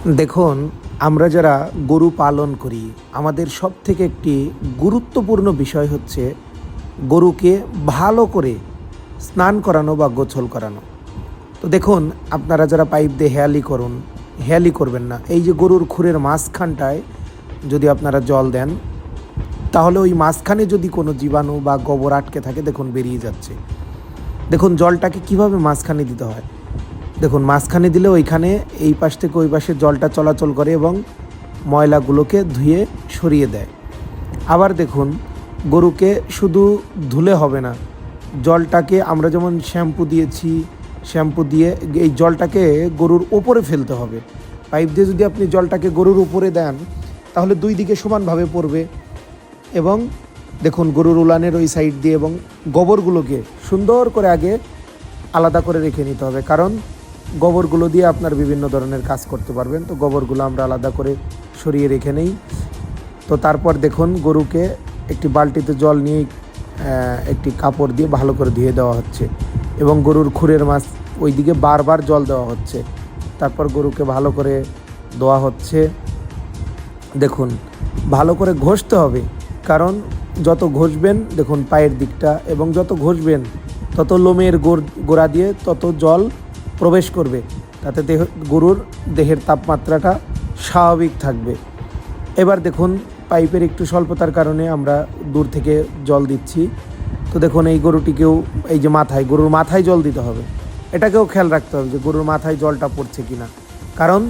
দেখুন, আমরা যারা গরু পালন করি, আমাদের সবথেকে একটি গুরুত্বপূর্ণ বিষয় হচ্ছে গরুকে ভালো করে স্নান করানো বা গোসল করানো। তো দেখুন, আপনারা যারা পাইপ দিয়ে হেয়ালি করবেন না। এই যে গরুর খুরের মাঝখানটায় যদি আপনারা জল দেন, তাহলে ওই মাঝখানে যদি কোনো জীবাণু বা গোবর আটকে থাকে, দেখুন বেরিয়ে যাচ্ছে। দেখুন জলটাকে কিভাবে মাঝখানে দিতে হয়। দেখুন মাঝখানে দিলে ওইখানে এই পাশ থেকে ওই পাশে জলটা চলাচল করে এবং ময়লাগুলোকে ধুয়ে সরিয়ে দেয়। আবার দেখুন, গরুকে শুধু ধুলে হবে না, জলটাকে আমরা যেমন শ্যাম্পু দিয়ে এই জলটাকে গরুর ওপরে ফেলতে হবে। পাইপ দিয়ে যদি আপনি জলটাকে গরুর উপরে দেন, তাহলে দুই দিকে সমানভাবে পড়বে। এবং দেখুন গরুর উলানের ওই সাইড দিয়ে এবং গোবরগুলোকে সুন্দর করে আগে আলাদা করে রেখে নিতে হবে, কারণ গোবরগুলো দিয়ে আপনার বিভিন্ন ধরনের কাজ করতে পারবেন। তো গোবরগুলো আমরা আলাদা করে সরিয়ে রেখে নেই। তো তারপর দেখুন গরুকে একটি বালতিতে জল নিয়ে একটি কাপড় দিয়ে ভালো করে ধুয়ে দেওয়া হচ্ছে এবং গরুর খুরের মাছ ওই দিকে বারবার জল দেওয়া হচ্ছে। তারপর গরুকে ভালো করে ধোয়া হচ্ছে। দেখুন ভালো করে ঘষতে হবে, কারণ যত ঘষবেন দেখুন পায়ের দিকটা, এবং যত ঘষবেন তত লোমের গোড়া দিয়ে তত জল প্রবেশ করবে, তাতে গরুর দেহের তাপমাত্রাটা স্বাভাবিক থাকবে। এবার দেখুন পাইপের একটু স্বল্পতার কারণে আমরা দূর থেকে জল দিচ্ছি। তো দেখুন এই গরুটিকেও এই যে গরুর মাথায় জল দিতে হবে, এটাকেও খেয়াল রাখতে হবে যে গরুর মাথায় জলটা পড়ছে কিনা, কারণ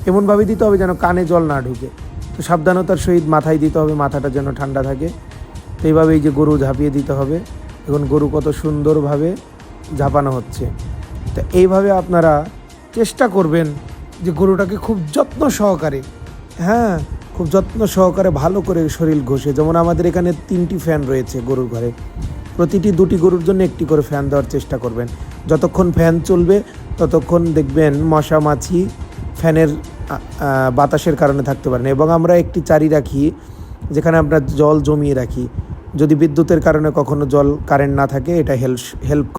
এমনভাবে দিতে হবে যেন কানে জল না ঢুকে। তো সাবধানতার সহিত মাথায় দিতে হবে, মাথাটা যেন ঠান্ডা থাকে। তো এইভাবে এই যে গরু ঝাঁপিয়ে দিতে হবে। এখন গরু কত সুন্দরভাবে ঝাঁপানো হচ্ছে। তো এইভাবে আপনারা চেষ্টা করবেন যে গরুটাকে খুব যত্ন সহকারে, খুব যত্ন সহকারে ভালো করে শরীর ঘষে। যেমন আমাদের এখানে 3টি ফ্যান রয়েছে গরুর ঘরে, প্রতিটি 2টি গরুর জন্য একটি করে ফ্যান দেওয়ার চেষ্টা করবেন। যতক্ষণ ফ্যান চলবে ততক্ষণ দেখবেন মশা মাছি ফ্যানের বাতাসের কারণে থাকতে পারেন। এবং আমরা একটি চারি রাখি যেখানে আমরা জল জমিয়ে রাখি, যদি বিদ্যুতের কারণে কখনো কারেন্ট না থাকে, এটা হেল্প